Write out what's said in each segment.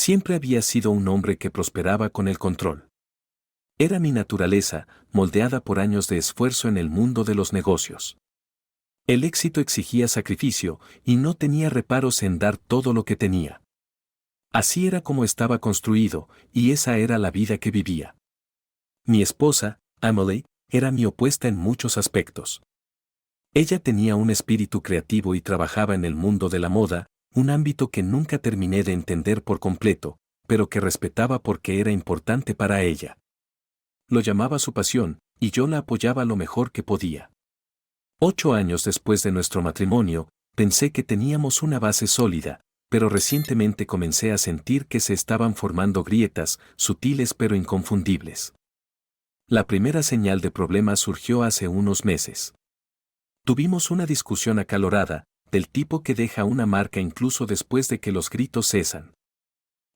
Siempre había sido un hombre que prosperaba con el control. Era mi naturaleza, moldeada por años de esfuerzo en el mundo de los negocios. El éxito exigía sacrificio, y no tenía reparos en dar todo lo que tenía. Así era como estaba construido, y esa era la vida que vivía. Mi esposa, Emily, era mi opuesta en muchos aspectos. Ella tenía un espíritu creativo y trabajaba en el mundo de la moda, un ámbito que nunca terminé de entender por completo, pero que respetaba porque era importante para ella. Lo llamaba su pasión, y yo la apoyaba lo mejor que podía. 8 años después de nuestro matrimonio, pensé que teníamos una base sólida, pero recientemente comencé a sentir que se estaban formando grietas, sutiles pero inconfundibles. La primera señal de problema surgió hace unos meses. Tuvimos una discusión acalorada, del tipo que deja una marca incluso después de que los gritos cesan.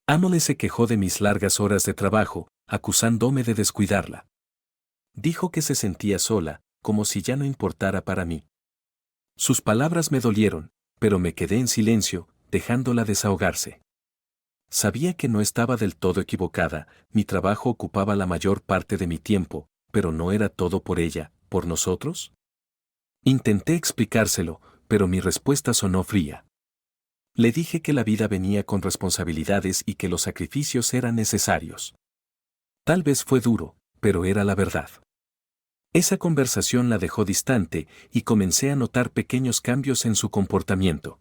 Emily se quejó de mis largas horas de trabajo, acusándome de descuidarla. Dijo que se sentía sola, como si ya no importara para mí. Sus palabras me dolieron, pero me quedé en silencio, dejándola desahogarse. Sabía que no estaba del todo equivocada, mi trabajo ocupaba la mayor parte de mi tiempo, pero no era todo por ella, por nosotros. Intenté explicárselo, pero mi respuesta sonó fría. Le dije que la vida venía con responsabilidades y que los sacrificios eran necesarios. Tal vez fue duro, pero era la verdad. Esa conversación la dejó distante y comencé a notar pequeños cambios en su comportamiento.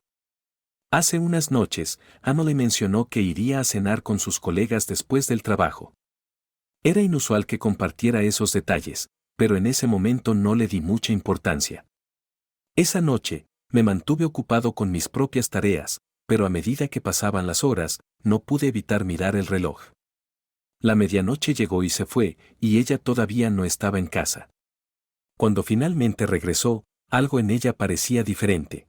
Hace unas noches, Emily mencionó que iría a cenar con sus colegas después del trabajo. Era inusual que compartiera esos detalles, pero en ese momento no le di mucha importancia. Esa noche, me mantuve ocupado con mis propias tareas, pero a medida que pasaban las horas, no pude evitar mirar el reloj. La medianoche llegó y se fue, y ella todavía no estaba en casa. Cuando finalmente regresó, algo en ella parecía diferente.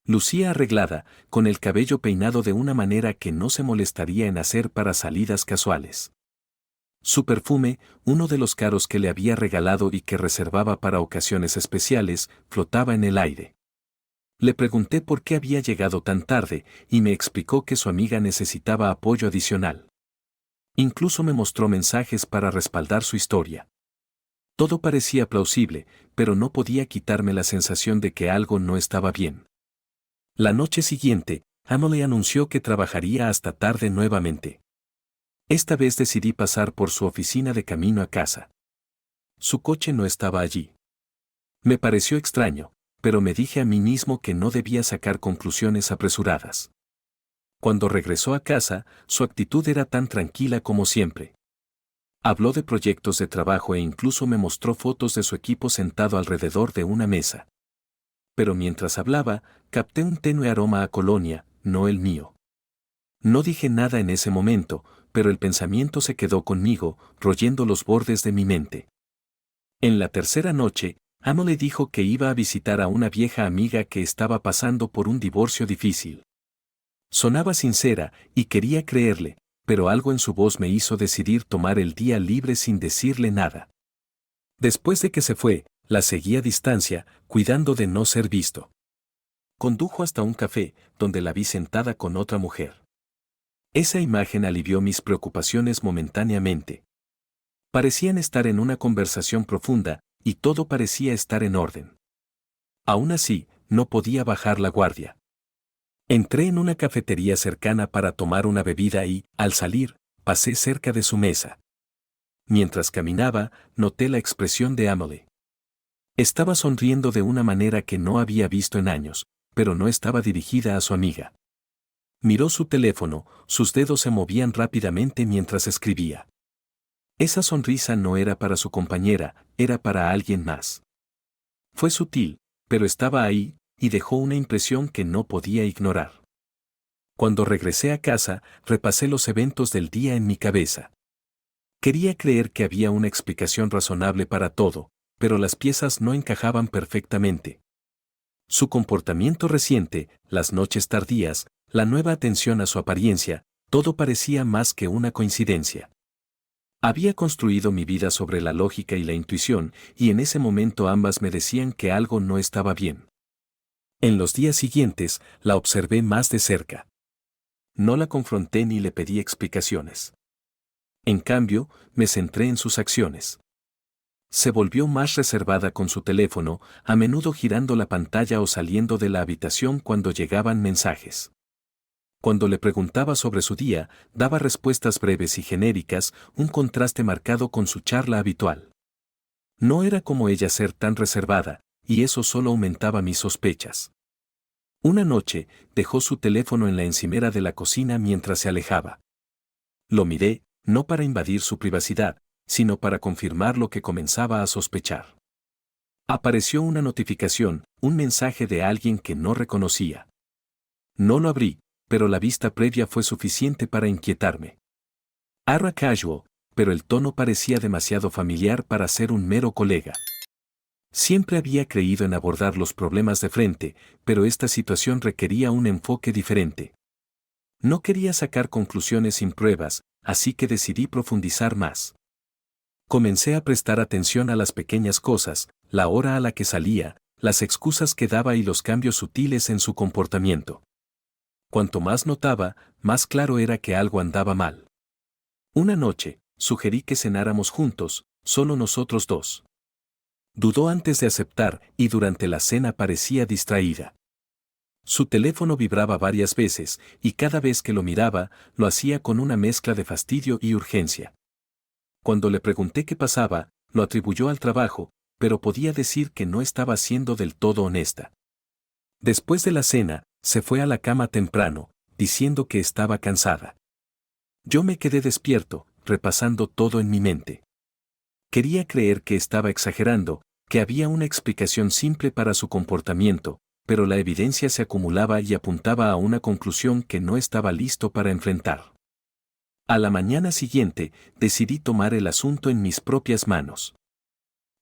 Lucía arreglada, con el cabello peinado de una manera que no se molestaría en hacer para salidas casuales. Su perfume, uno de los caros que le había regalado y que reservaba para ocasiones especiales, flotaba en el aire. Le pregunté por qué había llegado tan tarde, y me explicó que su amiga necesitaba apoyo adicional. Incluso me mostró mensajes para respaldar su historia. Todo parecía plausible, pero no podía quitarme la sensación de que algo no estaba bien. La noche siguiente, Emily anunció que trabajaría hasta tarde nuevamente. Esta vez decidí pasar por su oficina de camino a casa. Su coche no estaba allí. Me pareció extraño, pero me dije a mí mismo que no debía sacar conclusiones apresuradas. Cuando regresó a casa, su actitud era tan tranquila como siempre. Habló de proyectos de trabajo e incluso me mostró fotos de su equipo sentado alrededor de una mesa. Pero mientras hablaba, capté un tenue aroma a colonia, no el mío. No dije nada en ese momento, pero el pensamiento se quedó conmigo, royendo los bordes de mi mente. En la tercera noche, Emily dijo que iba a visitar a una vieja amiga que estaba pasando por un divorcio difícil. Sonaba sincera, y quería creerle, pero algo en su voz me hizo decidir tomar el día libre sin decirle nada. Después de que se fue, la seguí a distancia, cuidando de no ser visto. Condujo hasta un café, donde la vi sentada con otra mujer. Esa imagen alivió mis preocupaciones momentáneamente. Parecían estar en una conversación profunda, y todo parecía estar en orden. Aún así, no podía bajar la guardia. Entré en una cafetería cercana para tomar una bebida y, al salir, pasé cerca de su mesa. Mientras caminaba, noté la expresión de Emily. Estaba sonriendo de una manera que no había visto en años, pero no estaba dirigida a su amiga. Miró su teléfono, sus dedos se movían rápidamente mientras escribía. Esa sonrisa no era para su compañera, era para alguien más. Fue sutil, pero estaba ahí, y dejó una impresión que no podía ignorar. Cuando regresé a casa, repasé los eventos del día en mi cabeza. Quería creer que había una explicación razonable para todo, pero las piezas no encajaban perfectamente. Su comportamiento reciente, las noches tardías, la nueva atención a su apariencia, todo parecía más que una coincidencia. Había construido mi vida sobre la lógica y la intuición, y en ese momento ambas me decían que algo no estaba bien. En los días siguientes, la observé más de cerca. No la confronté ni le pedí explicaciones. En cambio, me centré en sus acciones. Se volvió más reservada con su teléfono, a menudo girando la pantalla o saliendo de la habitación cuando llegaban mensajes. Cuando le preguntaba sobre su día, daba respuestas breves y genéricas, un contraste marcado con su charla habitual. No era como ella ser tan reservada, y eso solo aumentaba mis sospechas. Una noche, dejó su teléfono en la encimera de la cocina mientras se alejaba. Lo miré, no para invadir su privacidad, sino para confirmar lo que comenzaba a sospechar. Apareció una notificación, un mensaje de alguien que no reconocía. No lo abrí, pero la vista previa fue suficiente para inquietarme. Era casual, pero el tono parecía demasiado familiar para ser un mero colega. Siempre había creído en abordar los problemas de frente, pero esta situación requería un enfoque diferente. No quería sacar conclusiones sin pruebas, así que decidí profundizar más. Comencé a prestar atención a las pequeñas cosas, la hora a la que salía, las excusas que daba y los cambios sutiles en su comportamiento. Cuanto más notaba, más claro era que algo andaba mal. Una noche, sugerí que cenáramos juntos, solo nosotros dos. Dudó antes de aceptar y durante la cena parecía distraída. Su teléfono vibraba varias veces y cada vez que lo miraba, lo hacía con una mezcla de fastidio y urgencia. Cuando le pregunté qué pasaba, lo atribuyó al trabajo, pero podía decir que no estaba siendo del todo honesta. Después de la cena, se fue a la cama temprano, diciendo que estaba cansada. Yo me quedé despierto, repasando todo en mi mente. Quería creer que estaba exagerando, que había una explicación simple para su comportamiento, pero la evidencia se acumulaba y apuntaba a una conclusión que no estaba listo para enfrentar. A la mañana siguiente, decidí tomar el asunto en mis propias manos.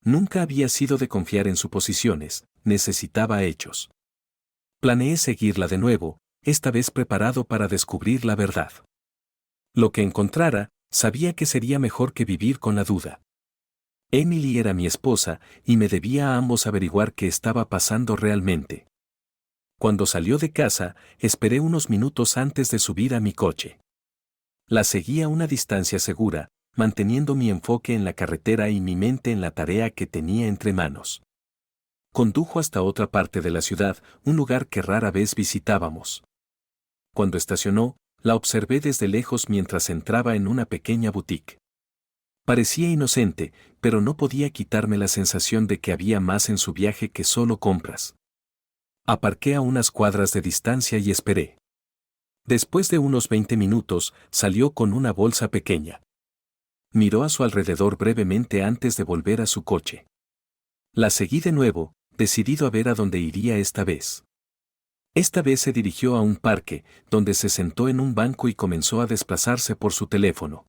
Nunca había sido de confiar en suposiciones, necesitaba hechos. Planeé seguirla de nuevo, esta vez preparado para descubrir la verdad. Lo que encontrara, sabía que sería mejor que vivir con la duda. Emily era mi esposa, y me debía a ambos averiguar qué estaba pasando realmente. Cuando salió de casa, esperé unos minutos antes de subir a mi coche. La seguí a una distancia segura, manteniendo mi enfoque en la carretera y mi mente en la tarea que tenía entre manos. Condujo hasta otra parte de la ciudad, un lugar que rara vez visitábamos. Cuando estacionó, la observé desde lejos mientras entraba en una pequeña boutique. Parecía inocente, pero no podía quitarme la sensación de que había más en su viaje que solo compras. Aparqué a unas cuadras de distancia y esperé. Después de unos 20 minutos, salió con una bolsa pequeña. Miró a su alrededor brevemente antes de volver a su coche. La seguí de nuevo, decidido a ver a dónde iría esta vez. Esta vez se dirigió a un parque, donde se sentó en un banco y comenzó a desplazarse por su teléfono.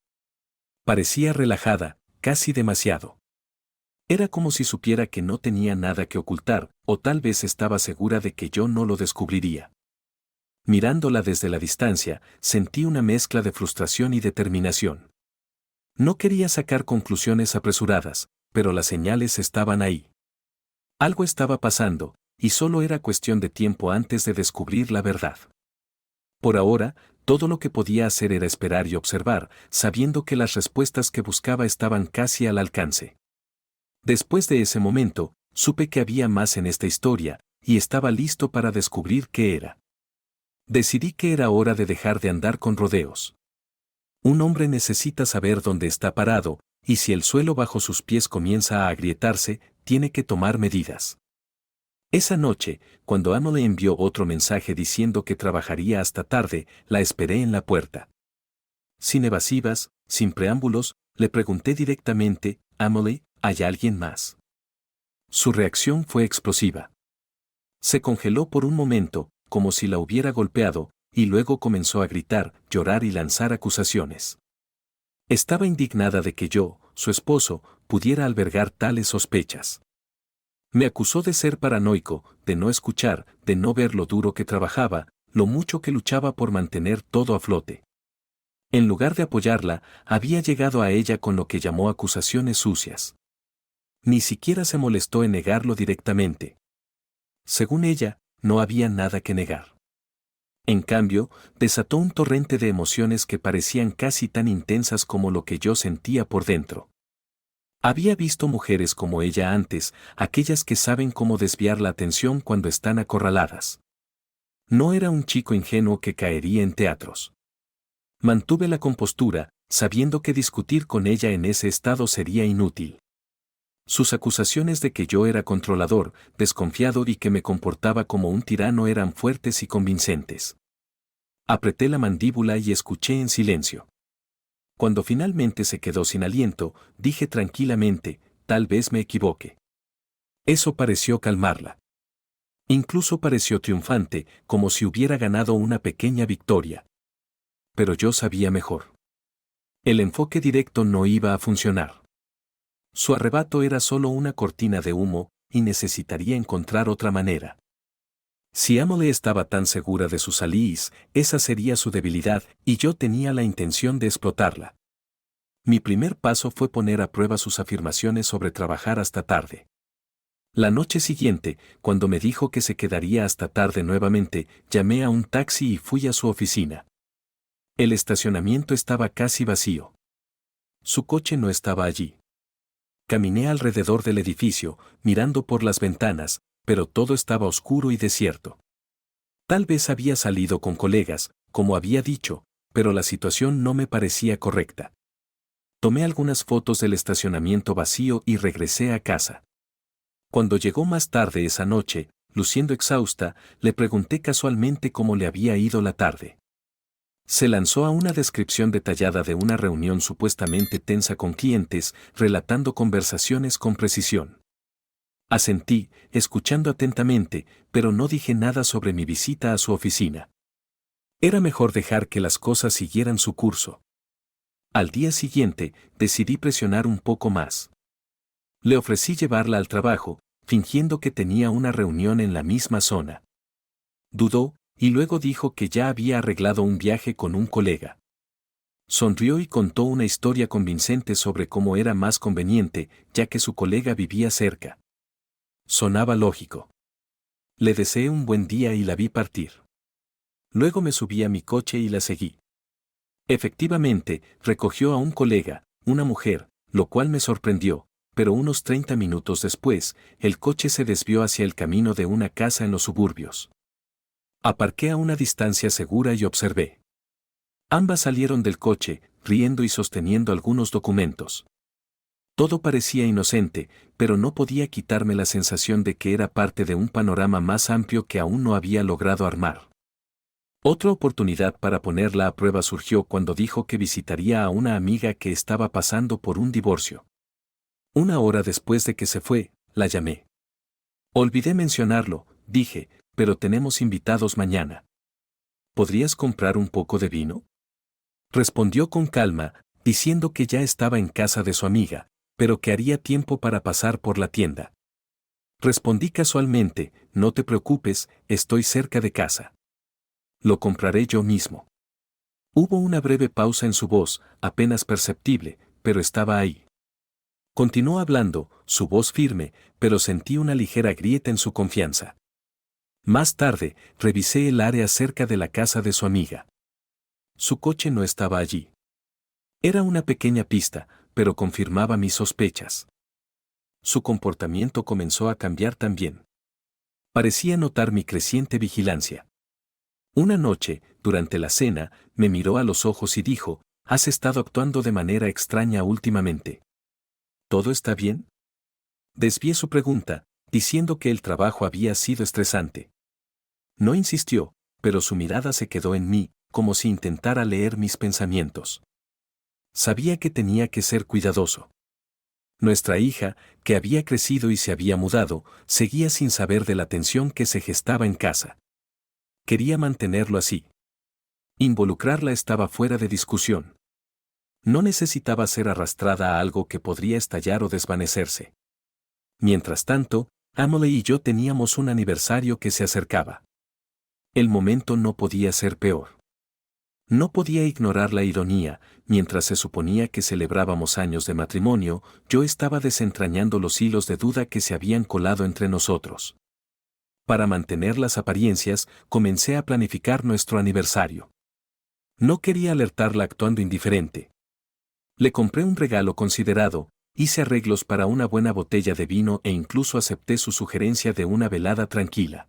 Parecía relajada, casi demasiado. Era como si supiera que no tenía nada que ocultar, o tal vez estaba segura de que yo no lo descubriría. Mirándola desde la distancia, sentí una mezcla de frustración y determinación. No quería sacar conclusiones apresuradas, pero las señales estaban ahí. Algo estaba pasando, y solo era cuestión de tiempo antes de descubrir la verdad. Por ahora, todo lo que podía hacer era esperar y observar, sabiendo que las respuestas que buscaba estaban casi al alcance. Después de ese momento, supe que había más en esta historia, y estaba listo para descubrir qué era. Decidí que era hora de dejar de andar con rodeos. Un hombre necesita saber dónde está parado, y si el suelo bajo sus pies comienza a agrietarse, tiene que tomar medidas. Esa noche, cuando Emily envió otro mensaje diciendo que trabajaría hasta tarde, la esperé en la puerta. Sin evasivas, sin preámbulos, le pregunté directamente, «Emily, ¿hay alguien más?». Su reacción fue explosiva. Se congeló por un momento, como si la hubiera golpeado, y luego comenzó a gritar, llorar y lanzar acusaciones. Estaba indignada de que yo, su esposo, pudiera albergar tales sospechas. Me acusó de ser paranoico, de no escuchar, de no ver lo duro que trabajaba, lo mucho que luchaba por mantener todo a flote. En lugar de apoyarla, había llegado a ella con lo que llamó acusaciones sucias. Ni siquiera se molestó en negarlo directamente. Según ella, no había nada que negar. En cambio, desató un torrente de emociones que parecían casi tan intensas como lo que yo sentía por dentro. Había visto mujeres como ella antes, aquellas que saben cómo desviar la atención cuando están acorraladas. No era un chico ingenuo que caería en teatros. Mantuve la compostura, sabiendo que discutir con ella en ese estado sería inútil. Sus acusaciones de que yo era controlador, desconfiado y que me comportaba como un tirano eran fuertes y convincentes. Apreté la mandíbula y escuché en silencio. Cuando finalmente se quedó sin aliento, dije tranquilamente, tal vez me equivoque. Eso pareció calmarla. Incluso pareció triunfante, como si hubiera ganado una pequeña victoria. Pero yo sabía mejor. El enfoque directo no iba a funcionar. Su arrebato era solo una cortina de humo, y necesitaría encontrar otra manera. Si Emily estaba tan segura de sus alíes, esa sería su debilidad, y yo tenía la intención de explotarla. Mi primer paso fue poner a prueba sus afirmaciones sobre trabajar hasta tarde. La noche siguiente, cuando me dijo que se quedaría hasta tarde nuevamente, llamé a un taxi y fui a su oficina. El estacionamiento estaba casi vacío. Su coche no estaba allí. Caminé alrededor del edificio, mirando por las ventanas, pero todo estaba oscuro y desierto. Tal vez había salido con colegas, como había dicho, pero la situación no me parecía correcta. Tomé algunas fotos del estacionamiento vacío y regresé a casa. Cuando llegó más tarde esa noche, luciendo exhausta, le pregunté casualmente cómo le había ido la tarde. Se lanzó a una descripción detallada de una reunión supuestamente tensa con clientes, relatando conversaciones con precisión. Asentí, escuchando atentamente, pero no dije nada sobre mi visita a su oficina. Era mejor dejar que las cosas siguieran su curso. Al día siguiente, decidí presionar un poco más. Le ofrecí llevarla al trabajo, fingiendo que tenía una reunión en la misma zona. Dudó, y luego dijo que ya había arreglado un viaje con un colega. Sonrió y contó una historia convincente sobre cómo era más conveniente, ya que su colega vivía cerca. Sonaba lógico. Le deseé un buen día y la vi partir. Luego me subí a mi coche y la seguí. Efectivamente, recogió a un colega, una mujer, lo cual me sorprendió, pero unos 30 minutos después, el coche se desvió hacia el camino de una casa en los suburbios. Aparqué a una distancia segura y observé. Ambas salieron del coche, riendo y sosteniendo algunos documentos. Todo parecía inocente, pero no podía quitarme la sensación de que era parte de un panorama más amplio que aún no había logrado armar. Otra oportunidad para ponerla a prueba surgió cuando dijo que visitaría a una amiga que estaba pasando por un divorcio. Una hora después de que se fue, la llamé. Olvidé mencionarlo, dije, pero tenemos invitados mañana. ¿Podrías comprar un poco de vino? Respondió con calma, diciendo que ya estaba en casa de su amiga, pero que haría tiempo para pasar por la tienda. Respondí casualmente, no te preocupes, estoy cerca de casa. Lo compraré yo mismo. Hubo una breve pausa en su voz, apenas perceptible, pero estaba ahí. Continuó hablando, su voz firme, pero sentí una ligera grieta en su confianza. Más tarde, revisé el área cerca de la casa de su amiga. Su coche no estaba allí. Era una pequeña pista, pero confirmaba mis sospechas. Su comportamiento comenzó a cambiar también. Parecía notar mi creciente vigilancia. Una noche, durante la cena, me miró a los ojos y dijo, «Has estado actuando de manera extraña últimamente. ¿Todo está bien?» Desvié su pregunta, diciendo que el trabajo había sido estresante. No insistió, pero su mirada se quedó en mí, como si intentara leer mis pensamientos. Sabía que tenía que ser cuidadoso. Nuestra hija, que había crecido y se había mudado, seguía sin saber de la tensión que se gestaba en casa. Quería mantenerlo así. Involucrarla estaba fuera de discusión. No necesitaba ser arrastrada a algo que podría estallar o desvanecerse. Mientras tanto, Emily y yo teníamos un aniversario que se acercaba. El momento no podía ser peor. No podía ignorar la ironía, mientras se suponía que celebrábamos años de matrimonio, yo estaba desentrañando los hilos de duda que se habían colado entre nosotros. Para mantener las apariencias, comencé a planificar nuestro aniversario. No quería alertarla actuando indiferente. Le compré un regalo considerado, hice arreglos para una buena botella de vino e incluso acepté su sugerencia de una velada tranquila.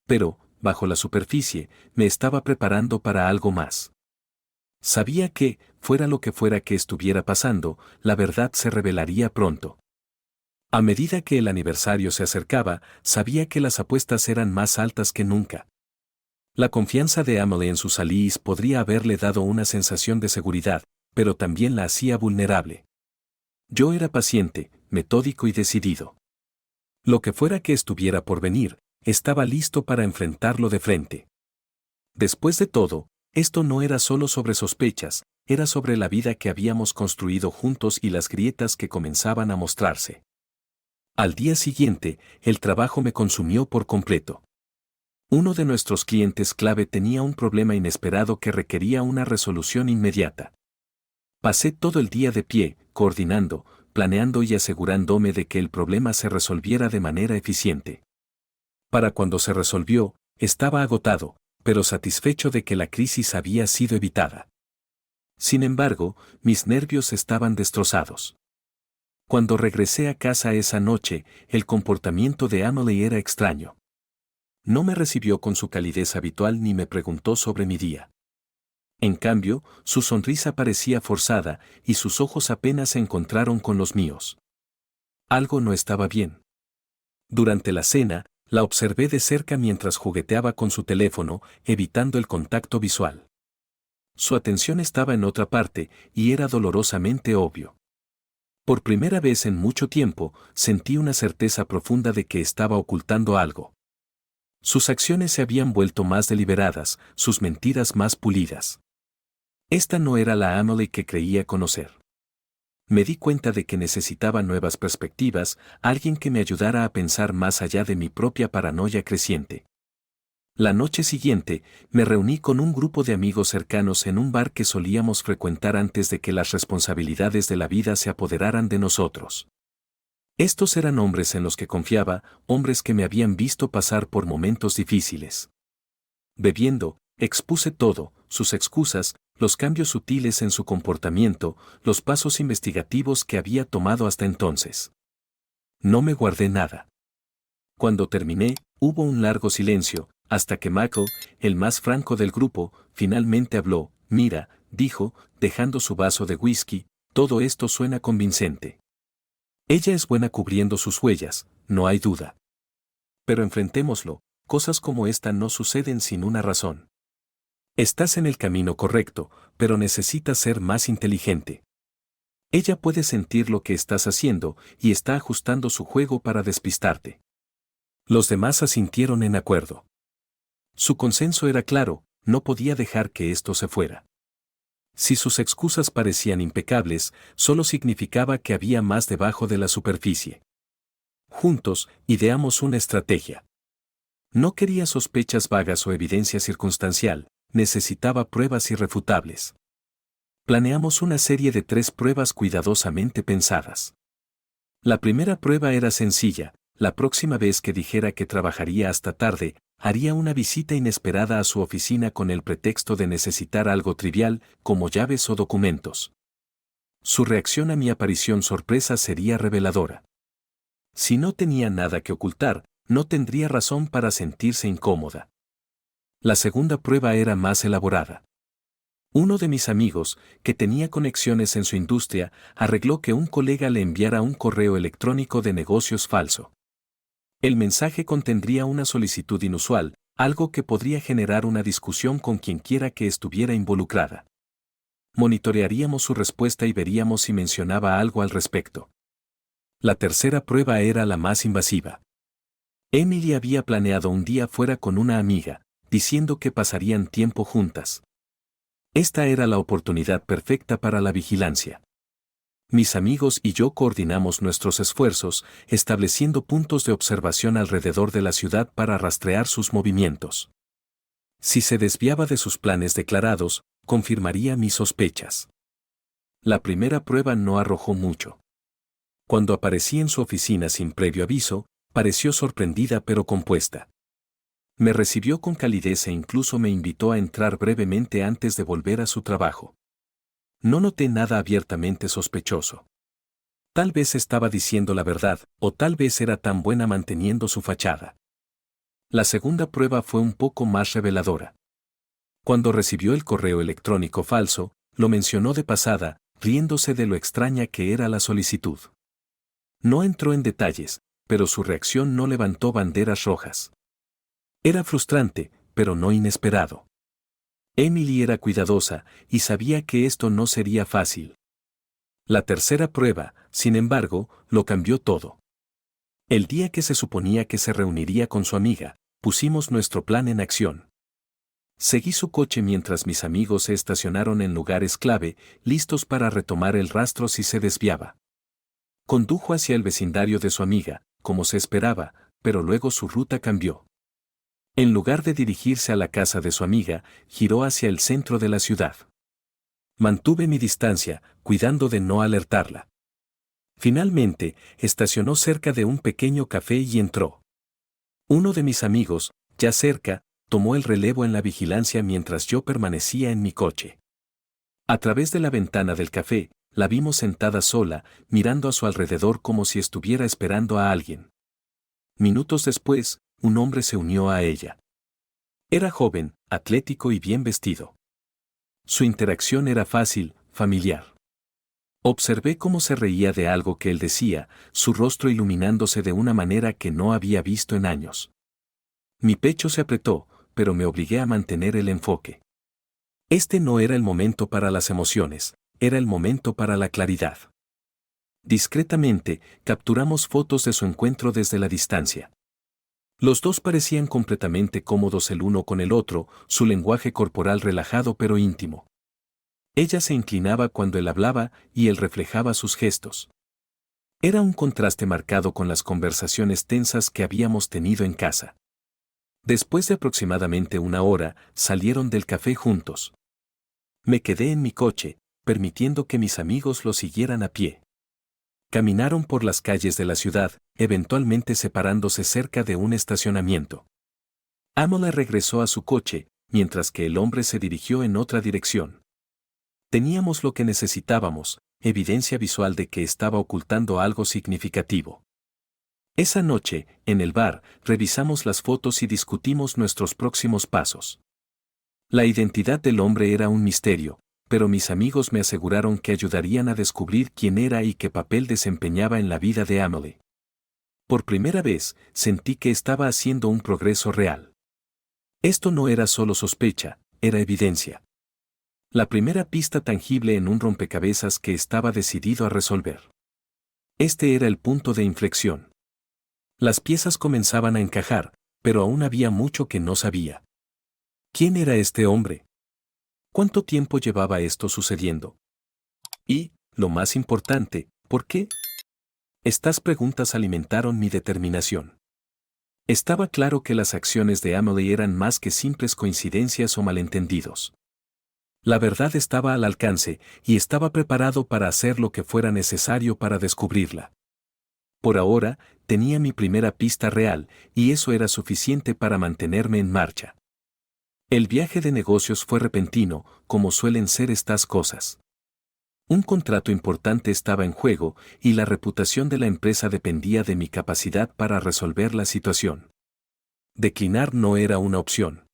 Pero, bajo la superficie, me estaba preparando para algo más. Sabía que, fuera lo que fuera que estuviera pasando, la verdad se revelaría pronto. A medida que el aniversario se acercaba, sabía que las apuestas eran más altas que nunca. La confianza de Amelie en sus allies podría haberle dado una sensación de seguridad, pero también la hacía vulnerable. Yo era paciente, metódico y decidido. Lo que fuera que estuviera por venir, estaba listo para enfrentarlo de frente. Después de todo, esto no era solo sobre sospechas, era sobre la vida que habíamos construido juntos y las grietas que comenzaban a mostrarse. Al día siguiente, el trabajo me consumió por completo. Uno de nuestros clientes clave tenía un problema inesperado que requería una resolución inmediata. Pasé todo el día de pie, coordinando, planeando y asegurándome de que el problema se resolviera de manera eficiente. Para cuando se resolvió, estaba agotado, pero satisfecho de que la crisis había sido evitada. Sin embargo, mis nervios estaban destrozados. Cuando regresé a casa esa noche, el comportamiento de Amelie era extraño. No me recibió con su calidez habitual ni me preguntó sobre mi día. En cambio, su sonrisa parecía forzada y sus ojos apenas se encontraron con los míos. Algo no estaba bien. Durante la cena, la observé de cerca mientras jugueteaba con su teléfono, evitando el contacto visual. Su atención estaba en otra parte y era dolorosamente obvio. Por primera vez en mucho tiempo, sentí una certeza profunda de que estaba ocultando algo. Sus acciones se habían vuelto más deliberadas, sus mentiras más pulidas. Esta no era la Amelie que creía conocer. Me di cuenta de que necesitaba nuevas perspectivas, alguien que me ayudara a pensar más allá de mi propia paranoia creciente. La noche siguiente, me reuní con un grupo de amigos cercanos en un bar que solíamos frecuentar antes de que las responsabilidades de la vida se apoderaran de nosotros. Estos eran hombres en los que confiaba, hombres que me habían visto pasar por momentos difíciles. Bebiendo, expuse todo, sus excusas, los cambios sutiles en su comportamiento, los pasos investigativos que había tomado hasta entonces. No me guardé nada. Cuando terminé, hubo un largo silencio, hasta que Michael, el más franco del grupo, finalmente habló. Mira, dijo, dejando su vaso de whisky, todo esto suena convincente. Ella es buena cubriendo sus huellas, no hay duda. Pero enfrentémoslo, cosas como esta no suceden sin una razón. Estás en el camino correcto, pero necesitas ser más inteligente. Ella puede sentir lo que estás haciendo y está ajustando su juego para despistarte. Los demás asintieron en acuerdo. Su consenso era claro, no podía dejar que esto se fuera. Si sus excusas parecían impecables, solo significaba que había más debajo de la superficie. Juntos, ideamos una estrategia. No quería sospechas vagas o evidencia circunstancial, necesitaba pruebas irrefutables. Planeamos una serie de 3 pruebas cuidadosamente pensadas. La primera prueba era sencilla. La próxima vez que dijera que trabajaría hasta tarde, haría una visita inesperada a su oficina con el pretexto de necesitar algo trivial, como llaves o documentos. Su reacción a mi aparición sorpresa sería reveladora. Si no tenía nada que ocultar, no tendría razón para sentirse incómoda. La segunda prueba era más elaborada. Uno de mis amigos, que tenía conexiones en su industria, arregló que un colega le enviara un correo electrónico de negocios falso. El mensaje contendría una solicitud inusual, algo que podría generar una discusión con quienquiera que estuviera involucrada. Monitorearíamos su respuesta y veríamos si mencionaba algo al respecto. La tercera prueba era la más invasiva. Emily había planeado un día fuera con una amiga, diciendo que pasarían tiempo juntas. Esta era la oportunidad perfecta para la vigilancia. Mis amigos y yo coordinamos nuestros esfuerzos, estableciendo puntos de observación alrededor de la ciudad para rastrear sus movimientos. Si se desviaba de sus planes declarados, confirmaría mis sospechas. La primera prueba no arrojó mucho. Cuando aparecí en su oficina sin previo aviso, pareció sorprendida pero compuesta. Me recibió con calidez e incluso me invitó a entrar brevemente antes de volver a su trabajo. No noté nada abiertamente sospechoso. Tal vez estaba diciendo la verdad, o tal vez era tan buena manteniendo su fachada. La segunda prueba fue un poco más reveladora. Cuando recibió el correo electrónico falso, lo mencionó de pasada, riéndose de lo extraña que era la solicitud. No entró en detalles, pero su reacción no levantó banderas rojas. Era frustrante, pero no inesperado. Emily era cuidadosa, y sabía que esto no sería fácil. La tercera prueba, sin embargo, lo cambió todo. El día que se suponía que se reuniría con su amiga, pusimos nuestro plan en acción. Seguí su coche mientras mis amigos se estacionaron en lugares clave, listos para retomar el rastro si se desviaba. Condujo hacia el vecindario de su amiga, como se esperaba, pero luego su ruta cambió. En lugar de dirigirse a la casa de su amiga, giró hacia el centro de la ciudad. Mantuve mi distancia, cuidando de no alertarla. Finalmente, estacionó cerca de un pequeño café y entró. Uno de mis amigos, ya cerca, tomó el relevo en la vigilancia mientras yo permanecía en mi coche. A través de la ventana del café, la vimos sentada sola, mirando a su alrededor como si estuviera esperando a alguien. Minutos después, un hombre se unió a ella. Era joven, atlético y bien vestido. Su interacción era fácil, familiar. Observé cómo se reía de algo que él decía, su rostro iluminándose de una manera que no había visto en años. Mi pecho se apretó, pero me obligué a mantener el enfoque. Este no era el momento para las emociones, era el momento para la claridad. Discretamente, capturamos fotos de su encuentro desde la distancia. Los dos parecían completamente cómodos el uno con el otro, su lenguaje corporal relajado pero íntimo. Ella se inclinaba cuando él hablaba y él reflejaba sus gestos. Era un contraste marcado con las conversaciones tensas que habíamos tenido en casa. Después de aproximadamente una hora, salieron del café juntos. Me quedé en mi coche, permitiendo que mis amigos lo siguieran a pie. Caminaron por las calles de la ciudad, eventualmente separándose cerca de un estacionamiento. Amola regresó a su coche, mientras que el hombre se dirigió en otra dirección. Teníamos lo que necesitábamos, evidencia visual de que estaba ocultando algo significativo. Esa noche, en el bar, revisamos las fotos y discutimos nuestros próximos pasos. La identidad del hombre era un misterio, pero mis amigos me aseguraron que ayudarían a descubrir quién era y qué papel desempeñaba en la vida de Emily. Por primera vez, sentí que estaba haciendo un progreso real. Esto no era solo sospecha, era evidencia. La primera pista tangible en un rompecabezas que estaba decidido a resolver. Este era el punto de inflexión. Las piezas comenzaban a encajar, pero aún había mucho que no sabía. ¿Quién era este hombre? ¿Cuánto tiempo llevaba esto sucediendo? Y, lo más importante, ¿por qué? Estas preguntas alimentaron mi determinación. Estaba claro que las acciones de Emily eran más que simples coincidencias o malentendidos. La verdad estaba al alcance, y estaba preparado para hacer lo que fuera necesario para descubrirla. Por ahora, tenía mi primera pista real, y eso era suficiente para mantenerme en marcha. El viaje de negocios fue repentino, como suelen ser estas cosas. Un contrato importante estaba en juego, y la reputación de la empresa dependía de mi capacidad para resolver la situación. Declinar no era una opción.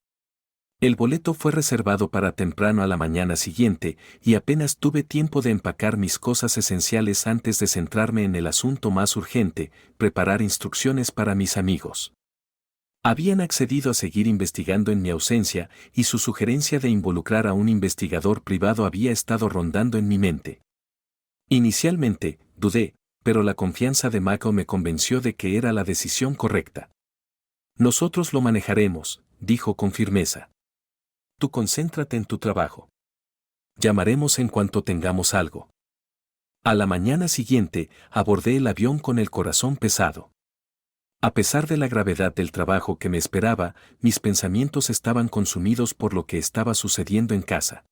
El boleto fue reservado para temprano a la mañana siguiente, y apenas tuve tiempo de empacar mis cosas esenciales antes de centrarme en el asunto más urgente, preparar instrucciones para mis amigos. Habían accedido a seguir investigando en mi ausencia, y su sugerencia de involucrar a un investigador privado había estado rondando en mi mente. Inicialmente, dudé, pero la confianza de Mako me convenció de que era la decisión correcta. Nosotros lo manejaremos, dijo con firmeza. Tú concéntrate en tu trabajo. Llamaremos en cuanto tengamos algo. A la mañana siguiente, abordé el avión con el corazón pesado. A pesar de la gravedad del trabajo que me esperaba, mis pensamientos estaban consumidos por lo que estaba sucediendo en casa.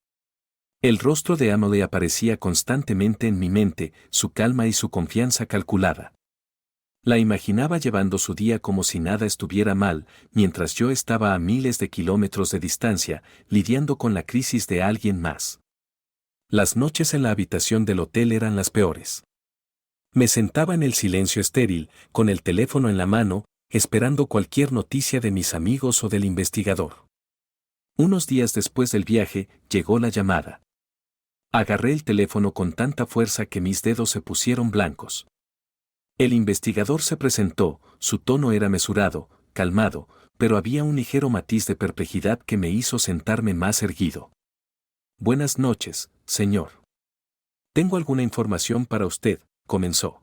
El rostro de Emily aparecía constantemente en mi mente, su calma y su confianza calculada. La imaginaba llevando su día como si nada estuviera mal, mientras yo estaba a miles de kilómetros de distancia, lidiando con la crisis de alguien más. Las noches en la habitación del hotel eran las peores. Me sentaba en el silencio estéril, con el teléfono en la mano, esperando cualquier noticia de mis amigos o del investigador. Unos días después del viaje, llegó la llamada. Agarré el teléfono con tanta fuerza que mis dedos se pusieron blancos. El investigador se presentó, su tono era mesurado, calmado, pero había un ligero matiz de perplejidad que me hizo sentarme más erguido. Buenas noches, señor. Tengo alguna información para usted, comenzó.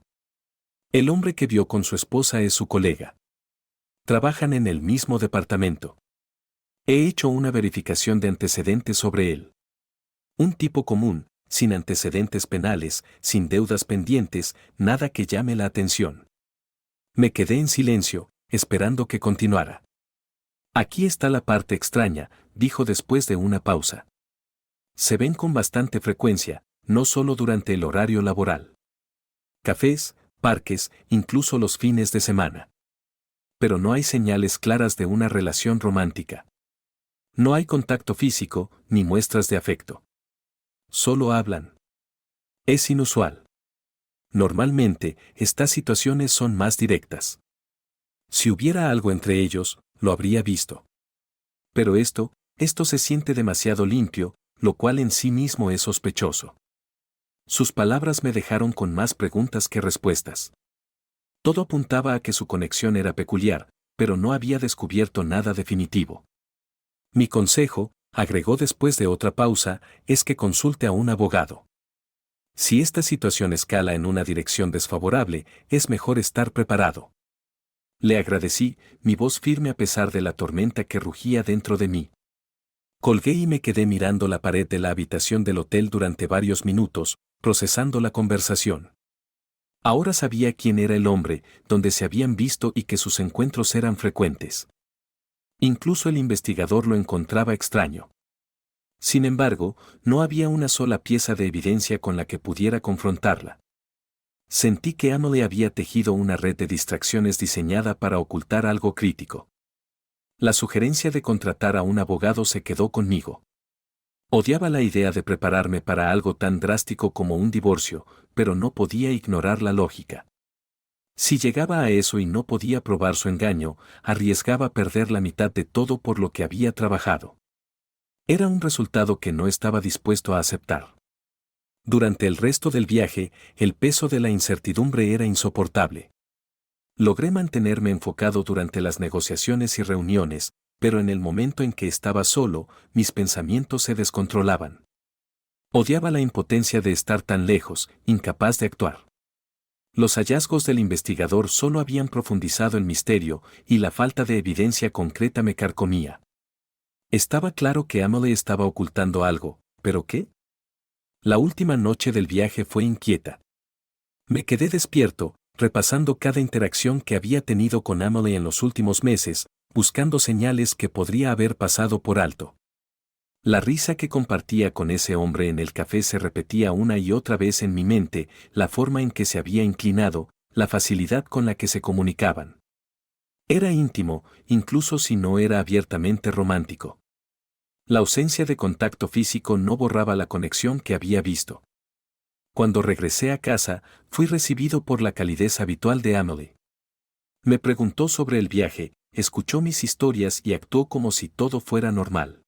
El hombre que vio con su esposa es su colega. Trabajan en el mismo departamento. He hecho una verificación de antecedentes sobre él. Un tipo común, sin antecedentes penales, sin deudas pendientes, nada que llame la atención. Me quedé en silencio, esperando que continuara. Aquí está la parte extraña, dijo después de una pausa. Se ven con bastante frecuencia, no solo durante el horario laboral. Cafés, parques, incluso los fines de semana. Pero no hay señales claras de una relación romántica. No hay contacto físico, ni muestras de afecto. Solo hablan. Es inusual. Normalmente, estas situaciones son más directas. Si hubiera algo entre ellos, lo habría visto. Pero esto se siente demasiado limpio, lo cual en sí mismo es sospechoso. Sus palabras me dejaron con más preguntas que respuestas. Todo apuntaba a que su conexión era peculiar, pero no había descubierto nada definitivo. Mi consejo, agregó después de otra pausa, es que consulte a un abogado. Si esta situación escala en una dirección desfavorable, es mejor estar preparado. Le agradecí, mi voz firme a pesar de la tormenta que rugía dentro de mí. Colgué y me quedé mirando la pared de la habitación del hotel durante varios minutos, procesando la conversación. Ahora sabía quién era el hombre, dónde se habían visto y que sus encuentros eran frecuentes. Incluso el investigador lo encontraba extraño. Sin embargo, no había una sola pieza de evidencia con la que pudiera confrontarla. Sentí que Emily había tejido una red de distracciones diseñada para ocultar algo crítico. La sugerencia de contratar a un abogado se quedó conmigo. Odiaba la idea de prepararme para algo tan drástico como un divorcio, pero no podía ignorar la lógica. Si llegaba a eso y no podía probar su engaño, arriesgaba perder la mitad de todo por lo que había trabajado. Era un resultado que no estaba dispuesto a aceptar. Durante el resto del viaje, el peso de la incertidumbre era insoportable. Logré mantenerme enfocado durante las negociaciones y reuniones, pero en el momento en que estaba solo, mis pensamientos se descontrolaban. Odiaba la impotencia de estar tan lejos, incapaz de actuar. Los hallazgos del investigador solo habían profundizado el misterio, y la falta de evidencia concreta me carcomía. Estaba claro que Emily estaba ocultando algo, ¿pero qué? La última noche del viaje fue inquieta. Me quedé despierto, repasando cada interacción que había tenido con Emily en los últimos meses, buscando señales que podría haber pasado por alto. La risa que compartía con ese hombre en el café se repetía una y otra vez en mi mente, la forma en que se había inclinado, la facilidad con la que se comunicaban. Era íntimo, incluso si no era abiertamente romántico. La ausencia de contacto físico no borraba la conexión que había visto. Cuando regresé a casa, fui recibido por la calidez habitual de Emily. Me preguntó sobre el viaje, escuchó mis historias y actuó como si todo fuera normal.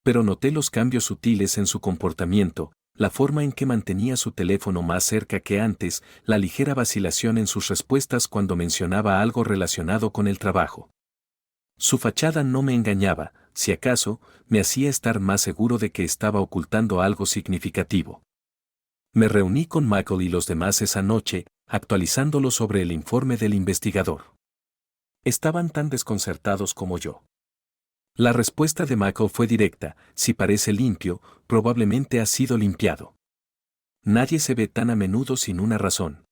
Pero noté los cambios sutiles en su comportamiento, la forma en que mantenía su teléfono más cerca que antes, la ligera vacilación en sus respuestas cuando mencionaba algo relacionado con el trabajo. Su fachada no me engañaba, si acaso, me hacía estar más seguro de que estaba ocultando algo significativo. Me reuní con Michael y los demás esa noche, actualizándolo sobre el informe del investigador. Estaban tan desconcertados como yo. La respuesta de Michael fue directa: si parece limpio, probablemente ha sido limpiado. Nadie se ve tan a menudo sin una razón.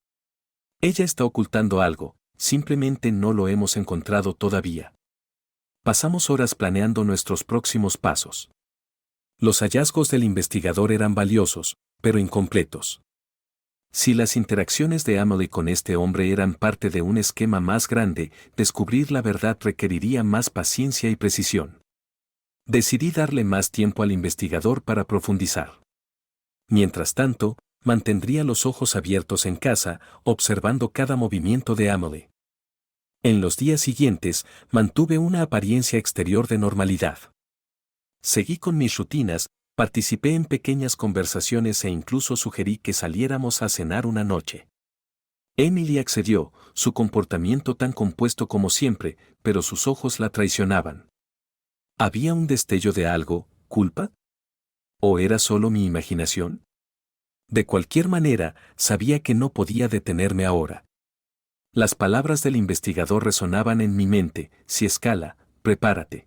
Ella está ocultando algo, simplemente no lo hemos encontrado todavía. Pasamos horas planeando nuestros próximos pasos. Los hallazgos del investigador eran valiosos, pero incompletos. Si las interacciones de Emily con este hombre eran parte de un esquema más grande, descubrir la verdad requeriría más paciencia y precisión. Decidí darle más tiempo al investigador para profundizar. Mientras tanto, mantendría los ojos abiertos en casa, observando cada movimiento de Emily. En los días siguientes, mantuve una apariencia exterior de normalidad. Seguí con mis rutinas, participé en pequeñas conversaciones e incluso sugerí que saliéramos a cenar una noche. Emily accedió, su comportamiento tan compuesto como siempre, pero sus ojos la traicionaban. ¿Había un destello de algo, culpa? ¿O era solo mi imaginación? De cualquier manera, sabía que no podía detenerme ahora. Las palabras del investigador resonaban en mi mente: si escala, prepárate.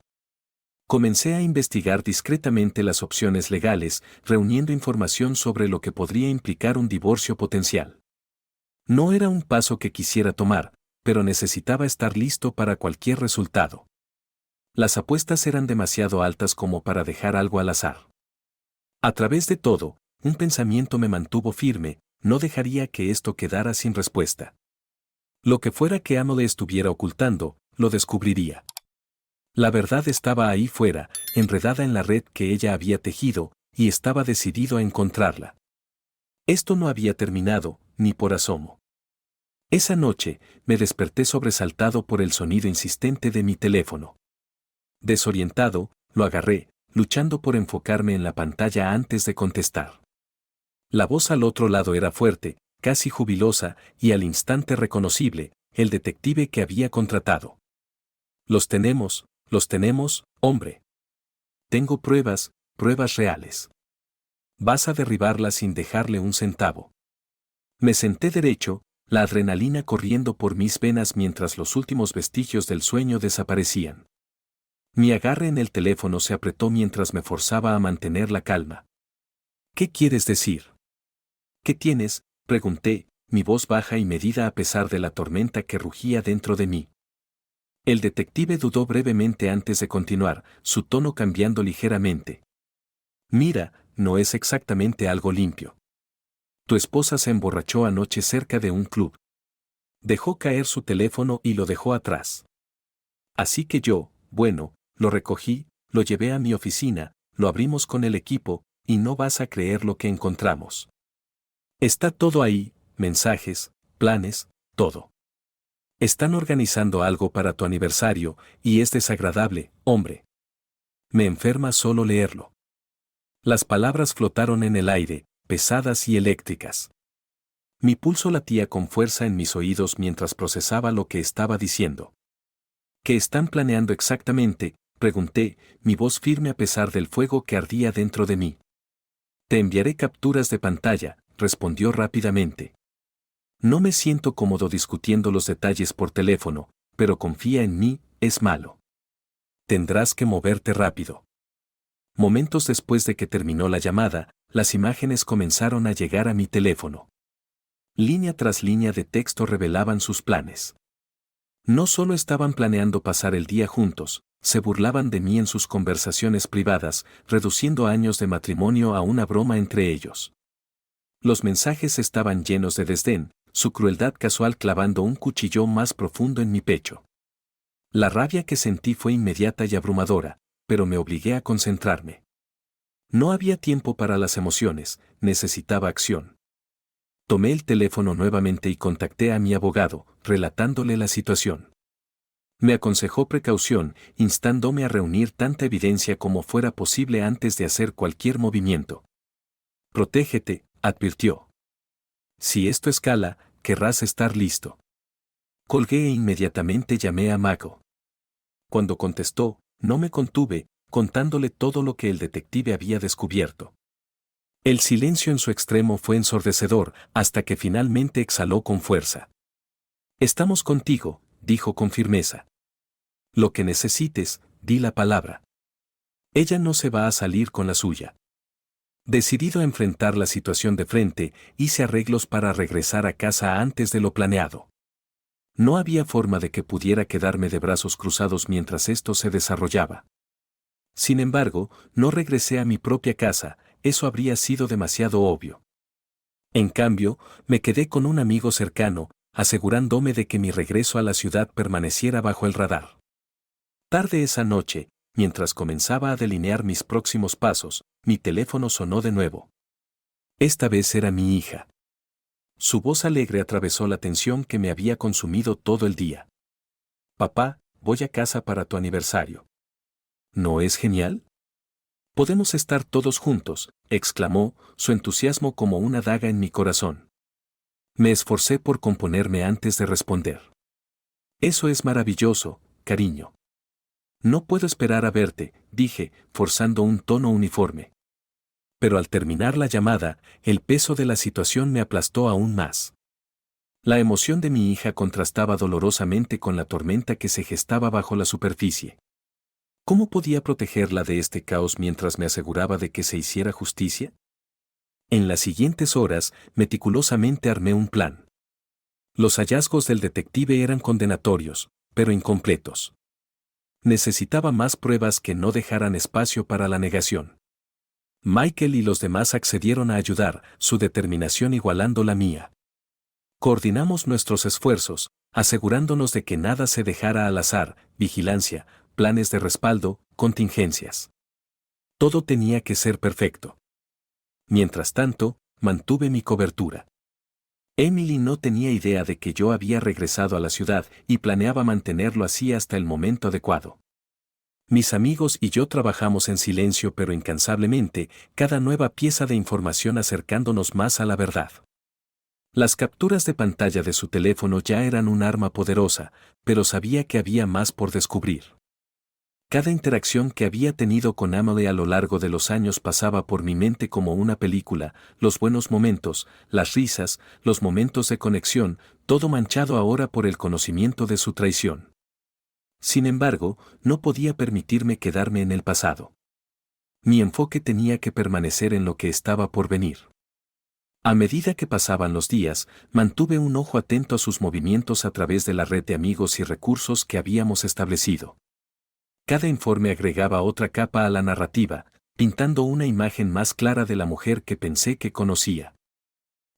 Comencé a investigar discretamente las opciones legales, reuniendo información sobre lo que podría implicar un divorcio potencial. No era un paso que quisiera tomar, pero necesitaba estar listo para cualquier resultado. Las apuestas eran demasiado altas como para dejar algo al azar. A través de todo, un pensamiento me mantuvo firme: no dejaría que esto quedara sin respuesta. Lo que fuera que Emily estuviera ocultando, lo descubriría. La verdad estaba ahí fuera, enredada en la red que ella había tejido, y estaba decidido a encontrarla. Esto no había terminado, ni por asomo. Esa noche, me desperté sobresaltado por el sonido insistente de mi teléfono. Desorientado, lo agarré, luchando por enfocarme en la pantalla antes de contestar. La voz al otro lado era fuerte, casi jubilosa, y al instante reconocible: el detective que había contratado. Los tenemos, hombre. Tengo pruebas, pruebas reales. Vas a derribarlas sin dejarle un centavo. Me senté derecho, la adrenalina corriendo por mis venas mientras los últimos vestigios del sueño desaparecían. Mi agarre en el teléfono se apretó mientras me forzaba a mantener la calma. ¿Qué quieres decir? ¿Qué tienes?, pregunté, mi voz baja y medida a pesar de la tormenta que rugía dentro de mí. El detective dudó brevemente antes de continuar, su tono cambiando ligeramente. Mira, no es exactamente algo limpio. Tu esposa se emborrachó anoche cerca de un club. Dejó caer su teléfono y lo dejó atrás. Así que yo, bueno, lo recogí, lo llevé a mi oficina, lo abrimos con el equipo, y no vas a creer lo que encontramos. Está todo ahí: mensajes, planes, todo. Están organizando algo para tu aniversario, y es desagradable, hombre. Me enferma solo leerlo. Las palabras flotaron en el aire, pesadas y eléctricas. Mi pulso latía con fuerza en mis oídos mientras procesaba lo que estaba diciendo. ¿Qué están planeando exactamente?, pregunté, mi voz firme a pesar del fuego que ardía dentro de mí. Te enviaré capturas de pantalla, respondió rápidamente. No me siento cómodo discutiendo los detalles por teléfono, pero confía en mí, es malo. Tendrás que moverte rápido. Momentos después de que terminó la llamada, las imágenes comenzaron a llegar a mi teléfono. Línea tras línea de texto revelaban sus planes. No solo estaban planeando pasar el día juntos, se burlaban de mí en sus conversaciones privadas, reduciendo años de matrimonio a una broma entre ellos. Los mensajes estaban llenos de desdén, su crueldad casual clavando un cuchillo más profundo en mi pecho. La rabia que sentí fue inmediata y abrumadora, pero me obligué a concentrarme. No había tiempo para las emociones, necesitaba acción. Tomé el teléfono nuevamente y contacté a mi abogado, relatándole la situación. Me aconsejó precaución, instándome a reunir tanta evidencia como fuera posible antes de hacer cualquier movimiento. Protégete, advirtió. Si esto escala, querrás estar listo. Colgué e inmediatamente llamé a Mako. Cuando contestó, no me contuve, contándole todo lo que el detective había descubierto. El silencio en su extremo fue ensordecedor, hasta que finalmente exhaló con fuerza. Estamos contigo, dijo con firmeza. Lo que necesites, di la palabra. Ella no se va a salir con la suya. Decidido a enfrentar la situación de frente, hice arreglos para regresar a casa antes de lo planeado. No había forma de que pudiera quedarme de brazos cruzados mientras esto se desarrollaba. Sin embargo, no regresé a mi propia casa, eso habría sido demasiado obvio. En cambio, me quedé con un amigo cercano, asegurándome de que mi regreso a la ciudad permaneciera bajo el radar. Tarde esa noche, mientras comenzaba a delinear mis próximos pasos, mi teléfono sonó de nuevo. Esta vez era mi hija. Su voz alegre atravesó la tensión que me había consumido todo el día. Papá, voy a casa para tu aniversario. ¿No es genial? Podemos estar todos juntos, exclamó, su entusiasmo como una daga en mi corazón. Me esforcé por componerme antes de responder. Eso es maravilloso, cariño. No puedo esperar a verte, dije, forzando un tono uniforme. Pero al terminar la llamada, el peso de la situación me aplastó aún más. La emoción de mi hija contrastaba dolorosamente con la tormenta que se gestaba bajo la superficie. ¿Cómo podía protegerla de este caos mientras me aseguraba de que se hiciera justicia? En las siguientes horas, meticulosamente armé un plan. Los hallazgos del detective eran condenatorios, pero incompletos. Necesitaba más pruebas que no dejaran espacio para la negación. Michael y los demás accedieron a ayudar, su determinación igualando la mía. Coordinamos nuestros esfuerzos, asegurándonos de que nada se dejara al azar, vigilancia, planes de respaldo, contingencias. Todo tenía que ser perfecto. Mientras tanto, mantuve mi cobertura. Emily no tenía idea de que yo había regresado a la ciudad y planeaba mantenerlo así hasta el momento adecuado. Mis amigos y yo trabajamos en silencio pero incansablemente, cada nueva pieza de información acercándonos más a la verdad. Las capturas de pantalla de su teléfono ya eran un arma poderosa, pero sabía que había más por descubrir. Cada interacción que había tenido con Emily a lo largo de los años pasaba por mi mente como una película, los buenos momentos, las risas, los momentos de conexión, todo manchado ahora por el conocimiento de su traición. Sin embargo, no podía permitirme quedarme en el pasado. Mi enfoque tenía que permanecer en lo que estaba por venir. A medida que pasaban los días, mantuve un ojo atento a sus movimientos a través de la red de amigos y recursos que habíamos establecido. Cada informe agregaba otra capa a la narrativa, pintando una imagen más clara de la mujer que pensé que conocía.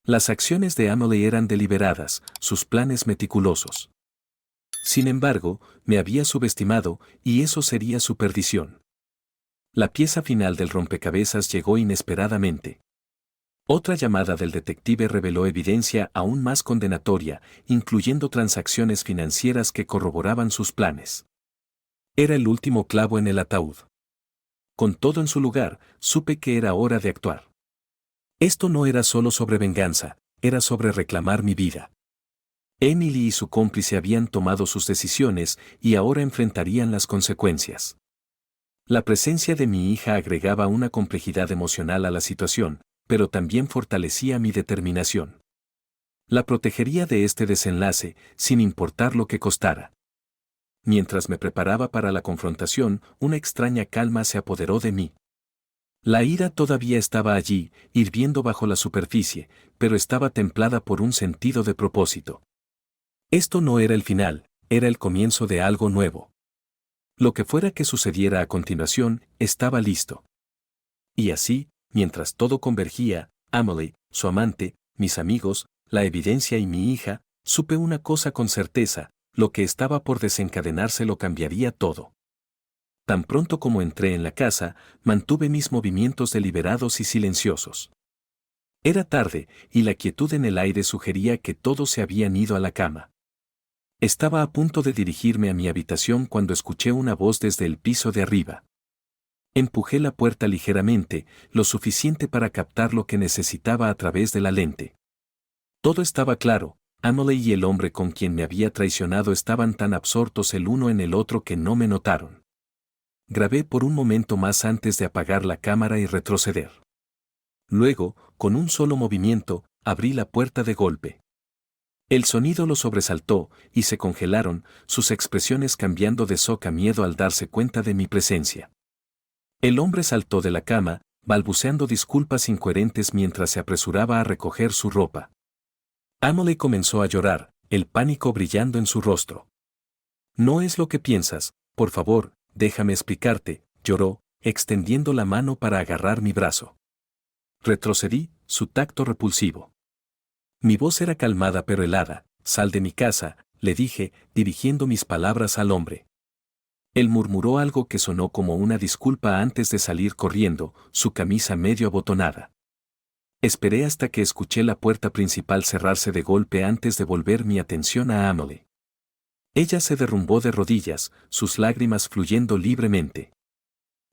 Las acciones de Emily eran deliberadas, sus planes meticulosos. Sin embargo, me había subestimado, y eso sería su perdición. La pieza final del rompecabezas llegó inesperadamente. Otra llamada del detective reveló evidencia aún más condenatoria, incluyendo transacciones financieras que corroboraban sus planes. Era el último clavo en el ataúd. Con todo en su lugar, supe que era hora de actuar. Esto no era solo sobre venganza, era sobre reclamar mi vida. Emily y su cómplice habían tomado sus decisiones y ahora enfrentarían las consecuencias. La presencia de mi hija agregaba una complejidad emocional a la situación, pero también fortalecía mi determinación. La protegería de este desenlace, sin importar lo que costara. Mientras me preparaba para la confrontación, una extraña calma se apoderó de mí. La ira todavía estaba allí, hirviendo bajo la superficie, pero estaba templada por un sentido de propósito. Esto no era el final, era el comienzo de algo nuevo. Lo que fuera que sucediera a continuación, estaba listo. Y así, mientras todo convergía, Emily, su amante, mis amigos, la evidencia y mi hija, supe una cosa con certeza, lo que estaba por desencadenarse lo cambiaría todo. Tan pronto como entré en la casa, mantuve mis movimientos deliberados y silenciosos. Era tarde, y la quietud en el aire sugería que todos se habían ido a la cama. Estaba a punto de dirigirme a mi habitación cuando escuché una voz desde el piso de arriba. Empujé la puerta ligeramente, lo suficiente para captar lo que necesitaba a través de la lente. Todo estaba claro, Emily y el hombre con quien me había traicionado estaban tan absortos el uno en el otro que no me notaron. Grabé por un momento más antes de apagar la cámara y retroceder. Luego, con un solo movimiento, abrí la puerta de golpe. El sonido los sobresaltó, y se congelaron, sus expresiones cambiando de shock a miedo al darse cuenta de mi presencia. El hombre saltó de la cama, balbuceando disculpas incoherentes mientras se apresuraba a recoger su ropa. Emily comenzó a llorar, el pánico brillando en su rostro. No es lo que piensas, por favor, déjame explicarte, lloró, extendiendo la mano para agarrar mi brazo. Retrocedí, su tacto repulsivo. Mi voz era calmada pero helada. Sal de mi casa, le dije, dirigiendo mis palabras al hombre. Él murmuró algo que sonó como una disculpa antes de salir corriendo, su camisa medio abotonada. Esperé hasta que escuché la puerta principal cerrarse de golpe antes de volver mi atención a Amelie. Ella se derrumbó de rodillas, sus lágrimas fluyendo libremente.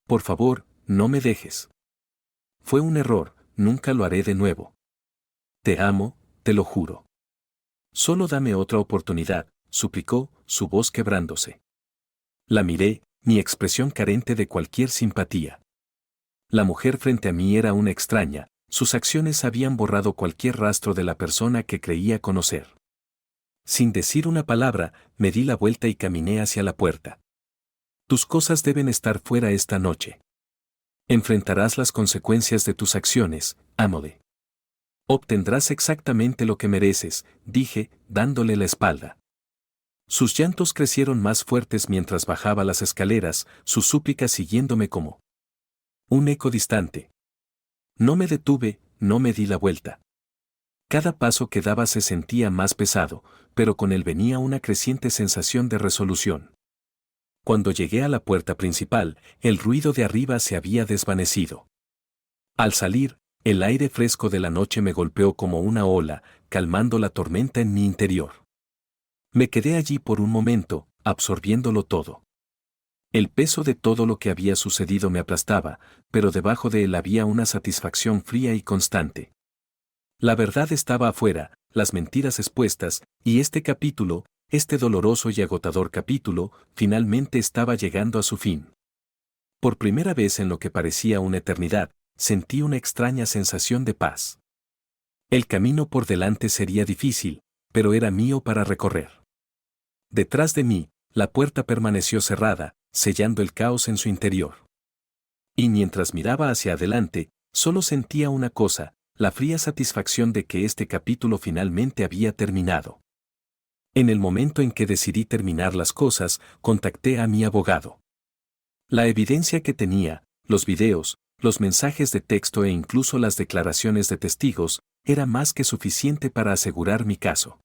Por favor, no me dejes. Fue un error, nunca lo haré de nuevo. Te amo, te lo juro. Solo dame otra oportunidad, suplicó, su voz quebrándose. La miré, mi expresión carente de cualquier simpatía. La mujer frente a mí era una extraña, sus acciones habían borrado cualquier rastro de la persona que creía conocer. Sin decir una palabra, me di la vuelta y caminé hacia la puerta. Tus cosas deben estar fuera esta noche. Enfrentarás las consecuencias de tus acciones, Amelie. Obtendrás exactamente lo que mereces, dije, dándole la espalda. Sus llantos crecieron más fuertes mientras bajaba las escaleras, sus súplicas siguiéndome como un eco distante. No me detuve, no me di la vuelta. Cada paso que daba se sentía más pesado, pero con él venía una creciente sensación de resolución. Cuando llegué a la puerta principal, el ruido de arriba se había desvanecido. Al salir, el aire fresco de la noche me golpeó como una ola, calmando la tormenta en mi interior. Me quedé allí por un momento, absorbiéndolo todo. El peso de todo lo que había sucedido me aplastaba, pero debajo de él había una satisfacción fría y constante. La verdad estaba afuera, las mentiras expuestas, y este capítulo, este doloroso y agotador capítulo, finalmente estaba llegando a su fin. Por primera vez en lo que parecía una eternidad, sentí una extraña sensación de paz. El camino por delante sería difícil, pero era mío para recorrer. Detrás de mí, la puerta permaneció cerrada, sellando el caos en su interior. Y mientras miraba hacia adelante, solo sentía una cosa, la fría satisfacción de que este capítulo finalmente había terminado. En el momento en que decidí terminar las cosas, contacté a mi abogado. La evidencia que tenía, los videos, los mensajes de texto e incluso las declaraciones de testigos, era más que suficiente para asegurar mi caso.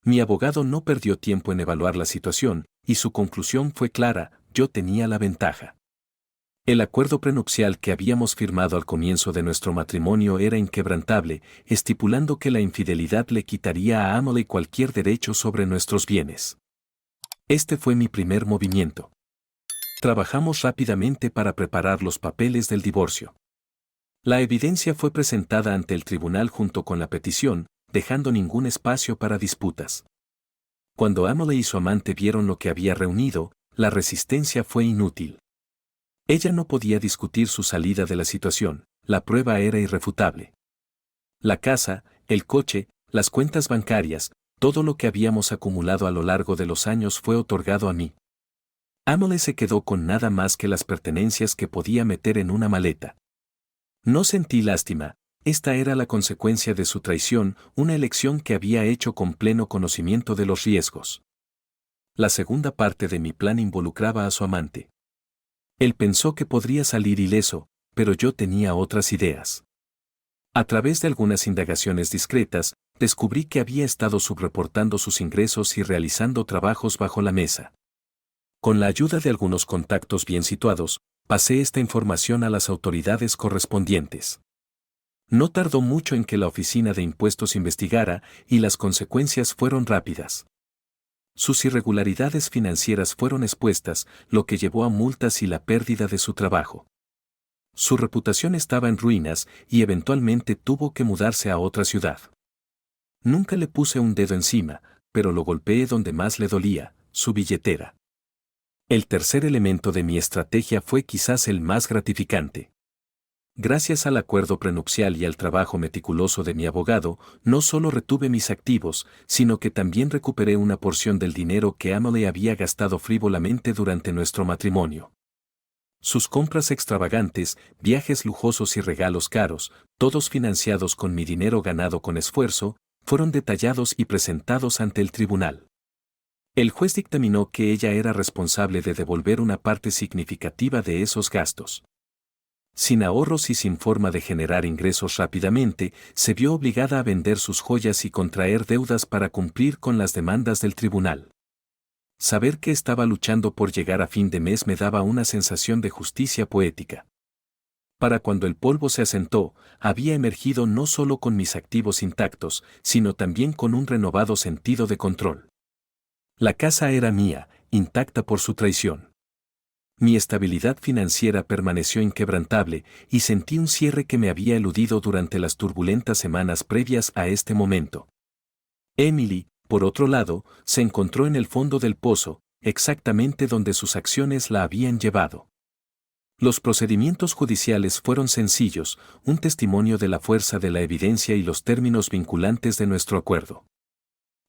Mi abogado no perdió tiempo en evaluar la situación, y su conclusión fue clara: yo tenía la ventaja. El acuerdo prenupcial que habíamos firmado al comienzo de nuestro matrimonio era inquebrantable, estipulando que la infidelidad le quitaría a Amelie cualquier derecho sobre nuestros bienes. Este fue mi primer movimiento. Trabajamos rápidamente para preparar los papeles del divorcio. La evidencia fue presentada ante el tribunal junto con la petición, dejando ningún espacio para disputas. Cuando Amelie y su amante vieron lo que había reunido, la resistencia fue inútil. Ella no podía discutir su salida de la situación, la prueba era irrefutable. La casa, el coche, las cuentas bancarias, todo lo que habíamos acumulado a lo largo de los años fue otorgado a mí. Amelie se quedó con nada más que las pertenencias que podía meter en una maleta. No sentí lástima, esta era la consecuencia de su traición, una elección que había hecho con pleno conocimiento de los riesgos. La segunda parte de mi plan involucraba a su amante. Él pensó que podría salir ileso, pero yo tenía otras ideas. A través de algunas indagaciones discretas, descubrí que había estado subreportando sus ingresos y realizando trabajos bajo la mesa. Con la ayuda de algunos contactos bien situados, pasé esta información a las autoridades correspondientes. No tardó mucho en que la oficina de impuestos investigara, y las consecuencias fueron rápidas. Sus irregularidades financieras fueron expuestas, lo que llevó a multas y la pérdida de su trabajo. Su reputación estaba en ruinas y eventualmente tuvo que mudarse a otra ciudad. Nunca le puse un dedo encima, pero lo golpeé donde más le dolía, su billetera. El tercer elemento de mi estrategia fue quizás el más gratificante. Gracias al acuerdo prenupcial y al trabajo meticuloso de mi abogado, no solo retuve mis activos, sino que también recuperé una porción del dinero que Amelie había gastado frívolamente durante nuestro matrimonio. Sus compras extravagantes, viajes lujosos y regalos caros, todos financiados con mi dinero ganado con esfuerzo, fueron detallados y presentados ante el tribunal. El juez dictaminó que ella era responsable de devolver una parte significativa de esos gastos. Sin ahorros y sin forma de generar ingresos rápidamente, se vio obligada a vender sus joyas y contraer deudas para cumplir con las demandas del tribunal. Saber que estaba luchando por llegar a fin de mes me daba una sensación de justicia poética. Para cuando el polvo se asentó, había emergido no solo con mis activos intactos, sino también con un renovado sentido de control. La casa era mía, intacta por su traición. Mi estabilidad financiera permaneció inquebrantable y sentí un cierre que me había eludido durante las turbulentas semanas previas a este momento. Emily, por otro lado, se encontró en el fondo del pozo, exactamente donde sus acciones la habían llevado. Los procedimientos judiciales fueron sencillos, un testimonio de la fuerza de la evidencia y los términos vinculantes de nuestro acuerdo.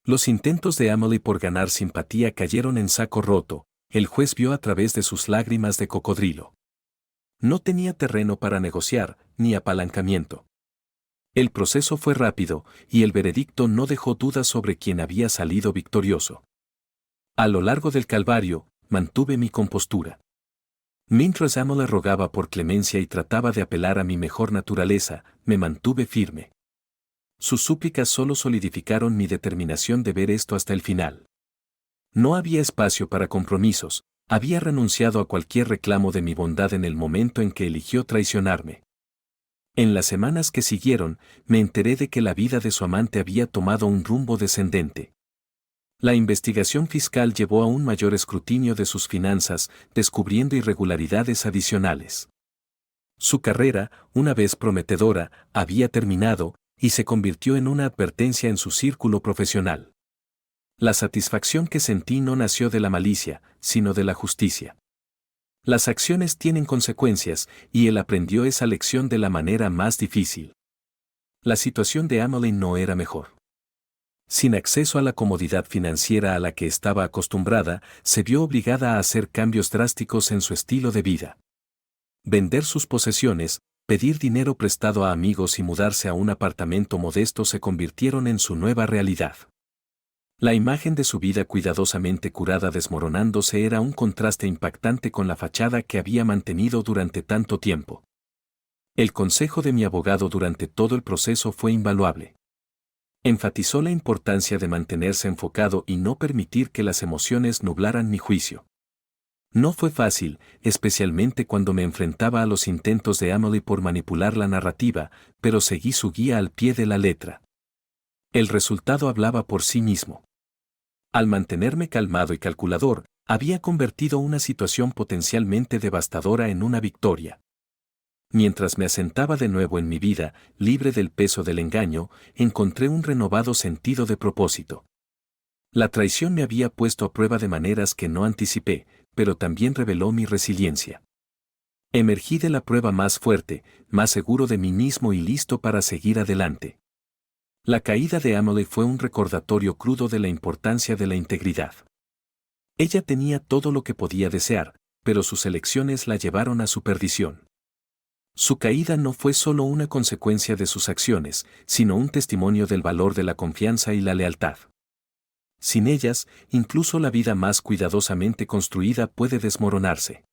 Los intentos de Emily por ganar simpatía cayeron en saco roto. El juez vio a través de sus lágrimas de cocodrilo. No tenía terreno para negociar, ni apalancamiento. El proceso fue rápido, y el veredicto no dejó dudas sobre quién había salido victorioso. A lo largo del calvario, mantuve mi compostura. Mientras Emily rogaba por clemencia y trataba de apelar a mi mejor naturaleza, me mantuve firme. Sus súplicas solo solidificaron mi determinación de ver esto hasta el final. No había espacio para compromisos, había renunciado a cualquier reclamo de mi bondad en el momento en que eligió traicionarme. En las semanas que siguieron, me enteré de que la vida de su amante había tomado un rumbo descendente. La investigación fiscal llevó a un mayor escrutinio de sus finanzas, descubriendo irregularidades adicionales. Su carrera, una vez prometedora, había terminado, y se convirtió en una advertencia en su círculo profesional. La satisfacción que sentí no nació de la malicia, sino de la justicia. Las acciones tienen consecuencias, y él aprendió esa lección de la manera más difícil. La situación de Emily no era mejor. Sin acceso a la comodidad financiera a la que estaba acostumbrada, se vio obligada a hacer cambios drásticos en su estilo de vida. Vender sus posesiones, pedir dinero prestado a amigos y mudarse a un apartamento modesto se convirtieron en su nueva realidad. La imagen de su vida cuidadosamente curada desmoronándose era un contraste impactante con la fachada que había mantenido durante tanto tiempo. El consejo de mi abogado durante todo el proceso fue invaluable. Enfatizó la importancia de mantenerse enfocado y no permitir que las emociones nublaran mi juicio. No fue fácil, especialmente cuando me enfrentaba a los intentos de Emily por manipular la narrativa, pero seguí su guía al pie de la letra. El resultado hablaba por sí mismo. Al mantenerme calmado y calculador, había convertido una situación potencialmente devastadora en una victoria. Mientras me asentaba de nuevo en mi vida, libre del peso del engaño, encontré un renovado sentido de propósito. La traición me había puesto a prueba de maneras que no anticipé, pero también reveló mi resiliencia. Emergí de la prueba más fuerte, más seguro de mí mismo y listo para seguir adelante. La caída de Emily fue un recordatorio crudo de la importancia de la integridad. Ella tenía todo lo que podía desear, pero sus elecciones la llevaron a su perdición. Su caída no fue solo una consecuencia de sus acciones, sino un testimonio del valor de la confianza y la lealtad. Sin ellas, incluso la vida más cuidadosamente construida puede desmoronarse.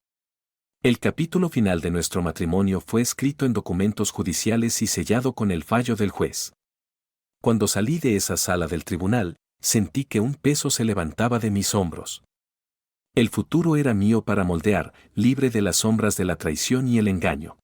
El capítulo final de nuestro matrimonio fue escrito en documentos judiciales y sellado con el fallo del juez. Cuando salí de esa sala del tribunal, sentí que un peso se levantaba de mis hombros. El futuro era mío para moldear, libre de las sombras de la traición y el engaño.